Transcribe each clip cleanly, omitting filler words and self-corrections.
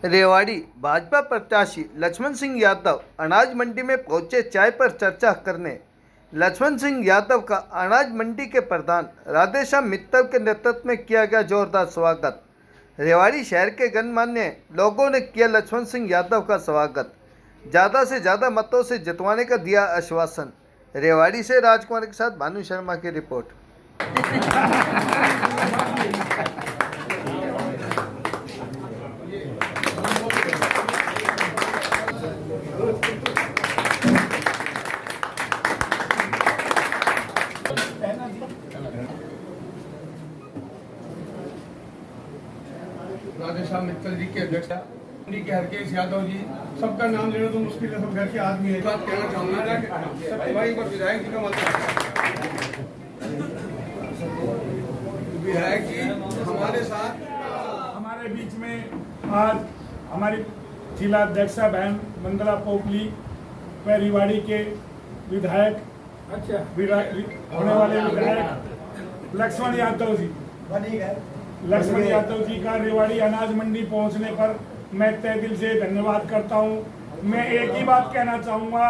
रेवाड़ी भाजपा प्रत्याशी लक्ष्मण सिंह यादव अनाज मंडी में पहुंचे चाय पर चर्चा करने। लक्ष्मण सिंह यादव का अनाज मंडी के प्रधान राधेश्याम मित्तल के नेतृत्व में किया गया जोरदार स्वागत। रेवाड़ी शहर के गणमान्य लोगों ने किया लक्ष्मण सिंह यादव का स्वागत। ज़्यादा से ज़्यादा मतों से जितवाने का दिया आश्वासन। रेवाड़ी से राजकुमार के साथ भानु शर्मा की रिपोर्ट। राधेश्याम मित्तल जी के अध्यक्ष के हरकेश यादव जी, सबका नाम लेना तो मुश्किल है, सब घर के आदमी है। बात कहना चाहूँगा भाई पर विधायक जी का विधायक जी हमारे साथ हमारे बीच में आज हमारी जिला अध्यक्षा बहन मंगला पोपली व रेवाड़ी के विधायक होने वाले विधायक लक्ष्मण यादव जी का रेवाड़ी अनाज मंडी पहुंचने पर मैं तहे दिल से धन्यवाद करता हूं। मैं एक ही बात कहना चाहूंगा,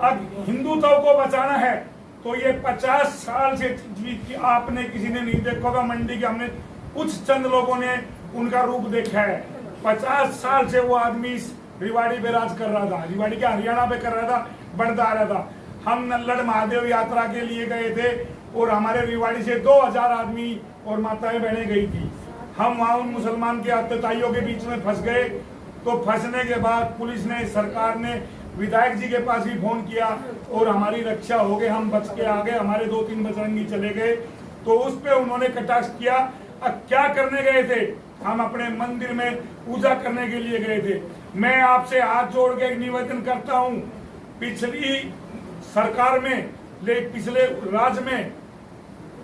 अब हिंदुत्व को बचाना है तो ये 50 साल से आपने किसी ने नहीं देखा होगा मंडी के, हमने कुछ चंद लोगों ने उनका रूप देखा है। 50 साल से वो आदमी रेवाड़ी पे राज कर रहा था, रेवाड़ी के हरियाणा पे कर रहा था, बढ़ता आ रहा था। हम नल्लड़ महादेव यात्रा के लिए गए थे और हमारे रेवाड़ी से 2000 आदमी और माताएं बहनें गई थी। हम वहाँ उन मुसलमान के अत्याचारियों के बीच में फंस गए, तो फंसने के बाद पुलिस ने, सरकार ने विधायक जी के पास भी फोन किया और हमारी रक्षा हो गई, हम बच के आ गए। हमारे 2-3 बजरंगी चले गए, तो उस पे उन्होंने कटाक्ष किया। अब क्या करने गए थे? हम अपने मंदिर में पूजा करने के लिए गए थे। मैं आपसे हाथ जोड़ के एक निवेदन करता हूँ, पिछली सरकार में, पिछले राज्य में,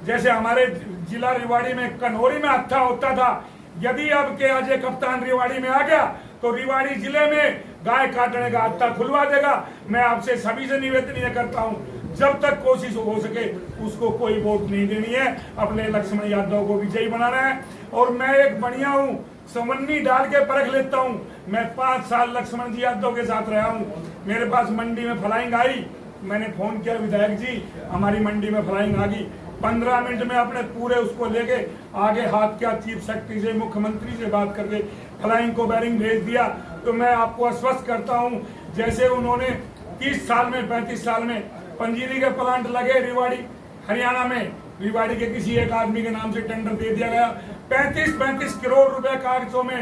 जैसे हमारे जिला रेवाड़ी में कन्हौरी में हत्या होता था, यदि अब के अजय कप्तान रेवाड़ी में आ गया तो रेवाड़ी जिले में गाय काटने का हत्या खुलवा देगा। मैं आपसे सभी से निवेदन ये करता हूँ, जब तक कोशिश हो सके उसको कोई वोट नहीं देनी है, अपने लक्ष्मण यादव को विजयी बनाना है। और मैं एक बढ़िया हूँ, समन्नी डाल के परख लेता हूँ। मैं 5 साल लक्ष्मण जी यादव के साथ रहा हूँ। मेरे पास मंडी में फ्लाइंग आई, मैंने फोन किया, विधायक जी हमारी मंडी में फ्लाइंग आ गई। 15 मिनट में अपने पूरे उसको लेके आगे हाथ किया, चीफ सेक्रेटरी से, मुख्यमंत्री से बात करके फ्लाइंग को बैरिंग भेज दिया। तो मैं आपको आश्वस्त करता हूँ, जैसे उन्होंने 30 साल में, 35 साल में पंजीरी के प्लांट लगे रेवाड़ी हरियाणा में, रेवाड़ी के किसी एक आदमी के नाम से टेंडर दे दिया गया। 35-35 करोड़ रुपए कागजों में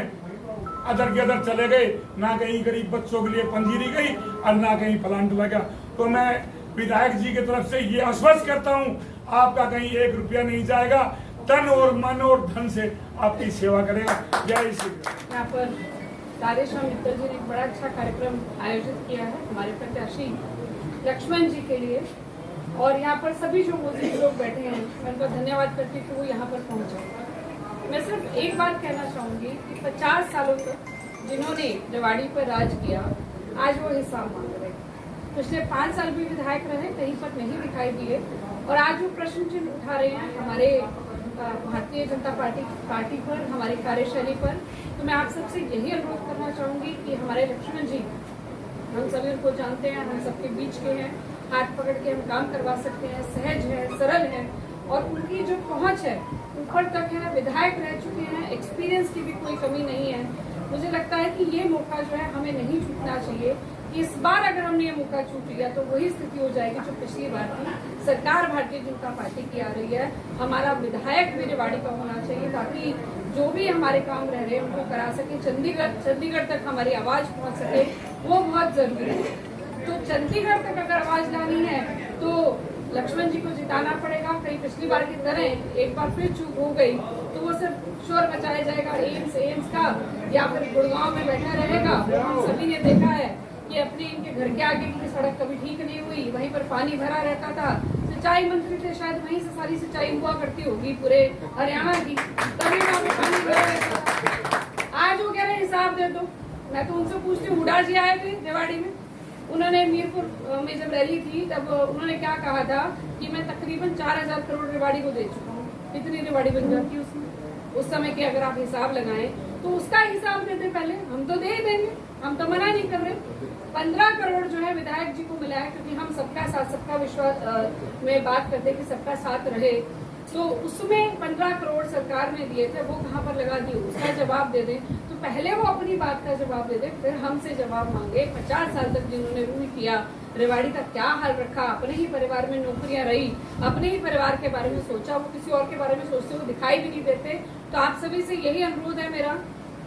अदर के अदर चले गए, ना कहीं गरीब बच्चों के लिए पंजीरी गई और ना कहीं प्लांट लगा। तो मैं विधायक जी की तरफ से ये आश्वस्त करता हूँ, आपका कहीं 1 रुपया नहीं जाएगा, तन और मन और धन से आपकी सेवा करेगा। जय श्री राम। यहाँ पर राधेश्याम मित्तल जी ने एक बड़ा अच्छा कार्यक्रम आयोजित किया है हमारे प्रत्याशी लक्ष्मण जी के लिए, और यहाँ पर सभी जो मौजूद लोग बैठे हैं मैं उनका धन्यवाद करती हूँ कि वो यहाँ पर पहुँचे। मैं सिर्फ एक बात कहना चाहूँगी कि 50 सालों तक जिन्होंने रेवाड़ी पर राज किया, आज वो हिसाब मांग रहे। पिछले 5 साल भी विधायक रहे, कहीं पर नहीं दिखाई दिए, और आज वो प्रश्न चिन्ह उठा रहे हैं हमारे भारतीय जनता पार्टी पर, हमारी कार्यशैली पर। तो मैं आप सबसे यही अनुरोध करना चाहूंगी कि हमारे लक्ष्मण जी, हम सभी उनको जानते हैं, हम सबके बीच के हैं, हाथ पकड़ के हम काम करवा सकते हैं, सहज है, सरल है, और उनकी जो पहुंच है ऊपर तक है, विधायक रह चुके हैं, एक्सपीरियंस की भी कोई कमी नहीं है। मुझे लगता है कि ये मौका जो है हमें नहीं छूटना चाहिए। इस बार अगर हमने ये मौका छूट लिया तो वही स्थिति हो जाएगी जो पिछली बार थी। सरकार भारतीय जनता पार्टी की आ रही है, हमारा विधायक भी रेवाड़ी का होना चाहिए ताकि जो भी हमारे काम रह रहे हैं उनको करा सके। चंडीगढ़ तक हमारी आवाज पहुंच सके, वो बहुत जरूरी है। तो चंडीगढ़ तक अगर आवाज लानी है तो लक्ष्मण जी को जिताना पड़ेगा। कहीं पिछली बार की तरह एक बार फिर चूक हो गई तो वो सिर्फ शोर मचाया जाएगा एम्स का, या फिर गुड़गांव में बैठा रहेगा। हम सभी ने देखा है कि अपने इनके घर के आगे की सड़क कभी ठीक नहीं हुई, वहीं पर पानी भरा रहता था। सिंचाई मंत्री थे, शायद वहीं से सारी सिंचाई हुआ करती होगी पूरे हरियाणा की, तभी वहाँ पे पानी भरा रहता था। आज वो कह रहे हिसाब दे दो। मैं तो उनसे पूछती हूँ, हुडा जी आए थे रेवाड़ी में, उन्होंने मीरपुर में जब रैली थी तब उन्होंने क्या कहा था कि मैं तकरीबन 4000 करोड़ रेवाड़ी को दे चुका हूँ। कितनी रेवाड़ी बन जाती है उसमें? उस समय के अगर आप हिसाब लगाएं तो उसका हिसाब दे दे पहले, हम तो दे ही देंगे, हम तो मना नहीं कर रहे। 15 करोड़ जो है विधायक जी को मिला है, क्योंकि हम सबका साथ सबका विश्वास में बात करते कि सबका साथ रहे, तो उसमें 15 करोड़ सरकार ने दिए थे, वो कहाँ पर लगा दिए उसका जवाब दे दें। तो पहले वो अपनी बात का जवाब दे दें, फिर हमसे जवाब मांगे। 50 साल तक जिन्होंने रूल किया, रेवाड़ी का क्या हाल रखा, अपने ही परिवार में नौकरियां रही, अपने ही परिवार के बारे में सोचा, वो किसी और के बारे में सोचते हुए दिखाई भी नहीं देते। तो आप सभी से यही अनुरोध है मेरा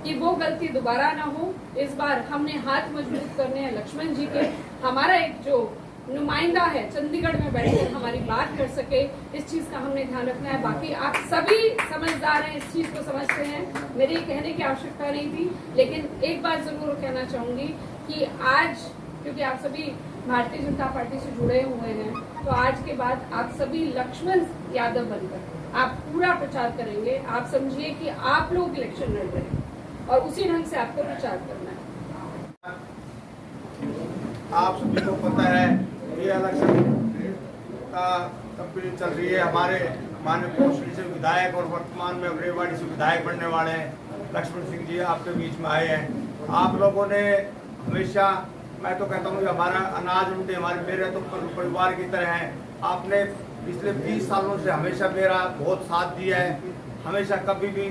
कि वो गलती दोबारा ना हो। इस बार हमने हाथ मजबूत करने हैं लक्ष्मण जी के, हमारा एक जो नुमाइंदा है चंडीगढ़ में बैठकर हमारी बात कर सके, इस चीज का हमने ध्यान रखना है। बाकी आप सभी समझदार हैं, इस चीज को समझते हैं, मेरे कहने की आवश्यकता नहीं थी। लेकिन एक बात जरूर कहना चाहूंगी कि आज, क्योंकि आप सभी भारतीय जनता पार्टी से जुड़े हुए हैं, तो आज के बाद आप सभी लक्ष्मण यादव बनकर आप पूरा प्रचार करेंगे। आप समझिए कि आप लोग इलेक्शन लड़ रहे हैं और उसी ढंग से आपको प्रचार करना है। आप सभी को पता है ये इलेक्शन का कंपनी चल रही है। हमारे माननीय कोसली से विधायक और वर्तमान में रेवाड़ी से विधायक बनने वाले हैं लक्ष्मण सिंह जी आपके बीच में आए हैं। आप लोगों ने हमेशा, मैं तो कहता हूँ हमारा अनाज मंडी हमारे मेरे तो परिवार की तरह है। आपने पिछले 20 सालों से हमेशा मेरा बहुत साथ दिया है, हमेशा कभी भी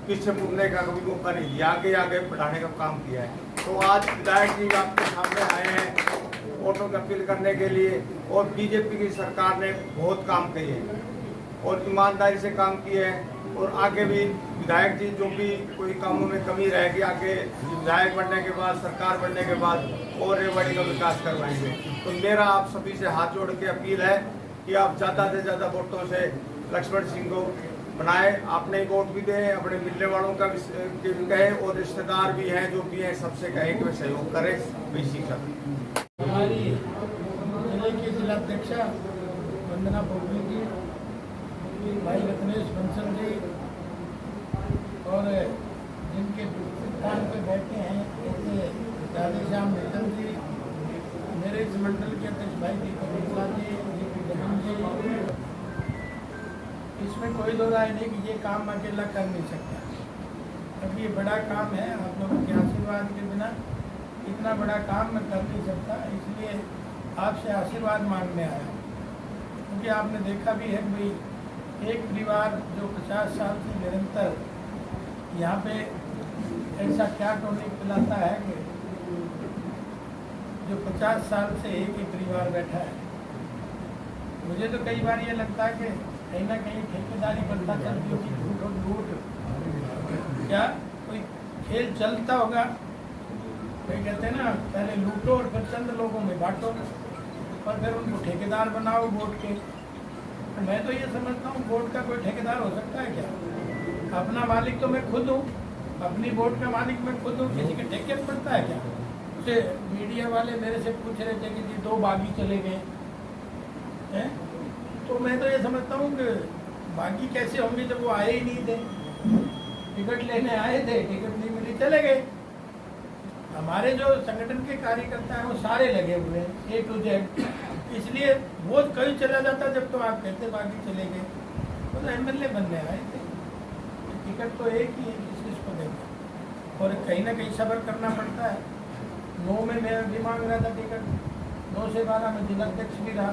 पीछे मुड़ने का कभी मौका नहीं दिया, आगे आगे बढ़ाने का काम किया है। तो आज विधायक जी आपके सामने आए हैं वोटों की अपील करने के लिए, और बीजेपी की सरकार ने बहुत काम किए और ईमानदारी से काम किए हैं, और आगे भी विधायक जी जो भी कोई कामों में कमी रहेगी आगे विधायक बनने के बाद, सरकार बनने के बाद और रेवाड़ी का विकास करवाएंगे। तो मेरा आप सभी से हाथ जोड़ के अपील है कि आप ज़्यादा से ज़्यादा वोटों से लक्ष्मण सिंह को बनाए। आपने वोट भी दें, अपने मिलने वालों का भी कहें, और रिश्तेदार भी हैं जो भी हैं सबसे कहें कि वे सहयोग करें। इसी का हमारी जिले की जिलाध्यक्षा वंदना पोगली जी, भाई रत्नेश बंसल जी, और जिनके स्थान पर बैठे हैं जैसे राधेश्याम मित्तल जी, मेरे इस मंडल के अध्यक्ष भाई दीपक मिश्रा जी, जी, इसमें कोई दो राय नहीं कि ये काम अकेला कर नहीं सकता, क्योंकि ये बड़ा काम है। आप लोगों के आशीर्वाद के बिना इतना बड़ा काम मैं कर नहीं सकता, इसलिए आपसे आशीर्वाद मांगने आया हूँ। क्योंकि आपने देखा भी है भाई, एक परिवार जो 50 साल से निरंतर यहाँ पे ऐसा क्या टॉनिक पिलाता है कि जो 50 साल से एक ही परिवार बैठा है। मुझे तो कई बार ये लगता है कि कहीं ना कहीं ठेकेदारी बनता चलती होगी, झूठ और लूट, क्या कोई खेल चलता होगा। कोई कहते हैं ना, पहले लूटो और फिर चंद लोगों में बांटो और फिर उनको ठेकेदार बनाओ वोट के। तो मैं तो ये समझता हूँ वोट का कोई ठेकेदार हो सकता है क्या? अपना मालिक तो मैं खुद हूँ, अपनी वोट का मालिक मैं खुद हूँ, किसी के ठेके में पड़ता है क्या? उसे मीडिया वाले मेरे से पूछ रहे थे कि जी 2 बागी चले गए हैं, तो मैं तो ये समझता हूँ कि बागी कैसे होंगे जब वो आए ही नहीं थे, टिकट लेने आए थे, टिकट नहीं मिली चले गए। हमारे जो संगठन के कार्यकर्ता हैं वो सारे लगे हुए हैं A to Z, इसलिए वो कहीं चला जाता जब तो आप कहते बाकी चले गए। तो MLA बनने आए थे, टिकट तो एक ही है, किसको देंगे। और कहीं ना कहीं सब्र करना पड़ता है। 9 में मैं भी मांग रहा था टिकट, 9 से 12 में जिलाध्यक्ष भी रहा,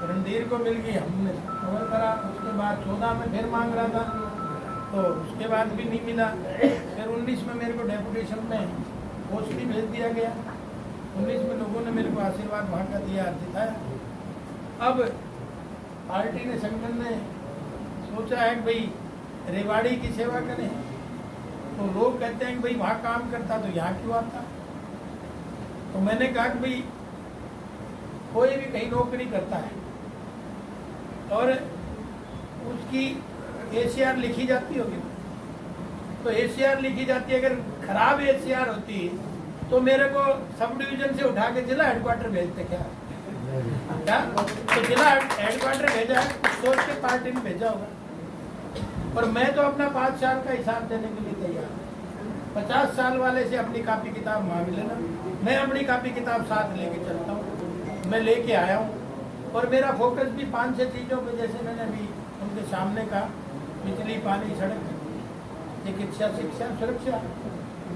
रणधीर को मिल गई, हमने कवर करा। उसके बाद 14 में फिर मांग रहा था, तो उसके बाद भी नहीं मिला। फिर 19 में मेरे को डेपुटेशन में पोस्ट भी भेज दिया गया। 19 में लोगों ने मेरे को आशीर्वाद वहाँ का दिया, जिताया। अब पार्टी ने, संगठन ने सोचा है कि भाई रेवाड़ी की सेवा करें, तो लोग कहते हैं कि भाई वहाँ काम करता तो यहाँ क्यों आता। तो मैंने कहा कि भाई कोई भी कहीं नौकरी करता है और उसकी ACR लिखी जाती होगी, तो ACR लिखी जाती है। अगर खराब ACR होती तो मेरे को सब डिवीजन से उठा के जिला हेडक्वार्टर भेजते क्या? तो जिला हेडक्वार्टर भेजा है, सोच के पार्टी ने भेजा होगा। और मैं तो अपना 5 साल का हिसाब देने के लिए तैयार हूँ। 50 साल वाले से अपनी कापी किताब मांग लेना, मैं अपनी कापी किताब साथ लेके चलता हूँ। मैं लेके आया हूँ और मेरा फोकस भी 5-6 चीज़ों पे, जैसे मैंने अभी उनके सामने कहा, बिजली, पानी, सड़क, चिकित्सा, शिक्षा, सुरक्षा,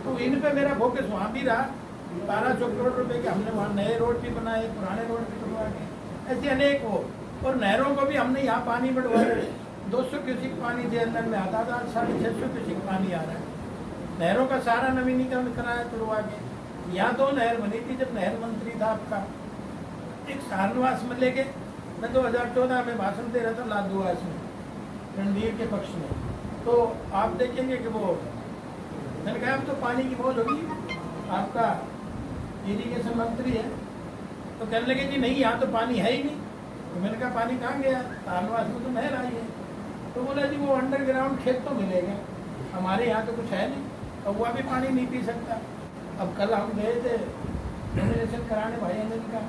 तो इन पे मेरा फोकस वहाँ भी रहा। 1200 करोड़ रुपए के हमने वहाँ नए रोड भी बनाए, पुराने रोड भी बनवा के, ऐसे अनेक हो। और नहरों को भी हमने यहाँ पानी बढ़वाया। 200 क्यूसिक पानी जेएलएन में आता था, 650 क्यूसिक पानी आ रहा है। नहरों का सारा नवीनीकरण कराया तुड़वा के। यहाँ 2 नहर बनी थी जब नहर मंत्री था आपका, एक सारनवास में लेके, मैं 2014 में भाषण दे रहा था लादुआस में, रणधीर के पक्ष में। तो आप देखेंगे कि वो, मैंने कहा अब तो पानी की मौज होगी, आपका इरीगेशन मंत्री है। तो कहने लगे जी नहीं, यहाँ तो पानी है ही नहीं। तो मैंने कहा पानी कहाँ गया? सारनवास में तो नहर आई है। तो बोला जी वो अंडरग्राउंड खेत तो मिलेगा, हमारे यहाँ तो कुछ है नहीं, अब वह भी पानी नहीं पी सकता। अब कल हम गए थे नॉमिनेशन कराने भाई अनिल का,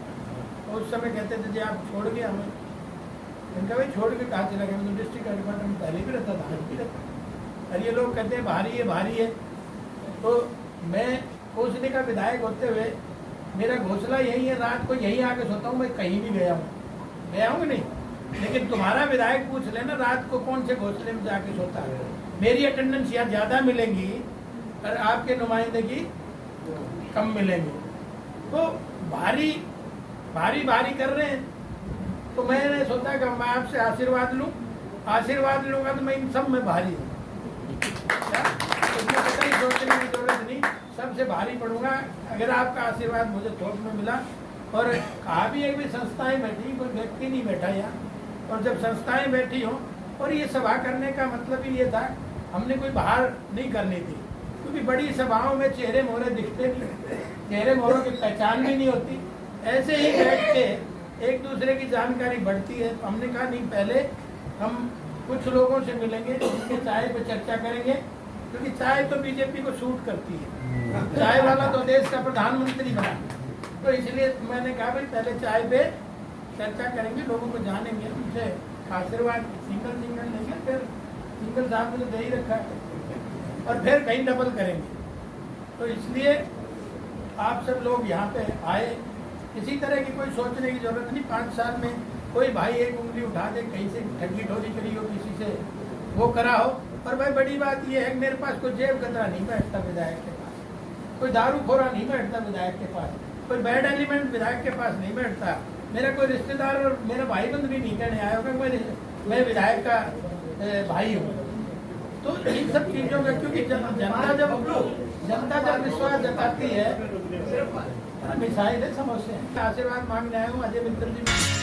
तो उस समय कहते थे जी आप छोड़ गए हमें। इनका भाई छोड़ के कहाँ चला गया? मैं तो डिस्ट्रिक्ट हेडक्वार्टर में पहले भी रहता था, आज भी रहता। और ये लोग कहते हैं भारी है, भारी है। तो मैं कोसली का विधायक होते हुए मेरा घोंसला यही है, रात को यही आके सोता हूँ, मैं कहीं भी गया हूँ नहीं। लेकिन तुम्हारा विधायक पूछ लेना रात को कौन से घोंसले में जाके सोता है। मेरी अटेंडेंस यहाँ ज़्यादा मिलेंगी और आपके नुमाइंदगी कम मिलेंगी। तो भारी भारी भारी कर रहे हैं। तो मैंने सोचा कि मैं आपसे आशीर्वाद लूँ, आशीर्वाद लूँगा तो मैं इन सब में भारी हूँ। इसमें कतई सोचने की जरूरत नहीं, सबसे भारी पड़ूंगा अगर आपका आशीर्वाद मुझे थोक में मिला। और कहा भी एक भी संस्थाएं बैठी, कोई व्यक्ति नहीं बैठा यहाँ। और जब संस्थाएं बैठी हों, और ये सभा करने का मतलब ही ये था, हमने कोई बाहर नहीं करनी थी, क्योंकि बड़ी सभाओं में चेहरे मोहरे दिखते नहीं, चेहरे मोहरों की पहचान भी नहीं होती। ऐसे ही बैठ के एक दूसरे की जानकारी बढ़ती है। तो हमने कहा नहीं, पहले हम कुछ लोगों से मिलेंगे, उनके चाय पे चर्चा करेंगे, क्योंकि चाय तो बीजेपी को सूट करती है। चाय वाला तो देश का प्रधानमंत्री बना, तो इसलिए मैंने कहा भाई पहले चाय पे चर्चा करेंगे, लोगों को जानेंगे, उनसे आशीर्वाद सिंगल लेंगे, फिर सिंगल साहब ने तो दे ही रखा है, और फिर कहीं डबल करेंगे। तो इसलिए आप सब लोग यहाँ पे आए, किसी तरह की कोई सोचने की जरूरत नहीं। 5 साल में कोई भाई एक उंगली उठा दे, कहीं से ठगी ठोरी करी हो, किसी से वो करा हो। और भाई बड़ी बात ये है कि मेरे पास कोई जेब कतरा नहीं बैठता विधायक के पास, कोई दारू खोरा नहीं बैठता विधायक के पास, कोई बैड एलिमेंट विधायक के पास नहीं बैठता। मेरा कोई रिश्तेदार और मेरा भाई बंद भी नहीं कहने आया होगा मैं विधायक का भाई हूँ। तो इन सब चीज़ों का, क्योंकि जनता जब विश्वास जताती है, मिसाइल है, समस्या है। आशीर्वाद मांगने आया हूँ अजय मित्तल जी।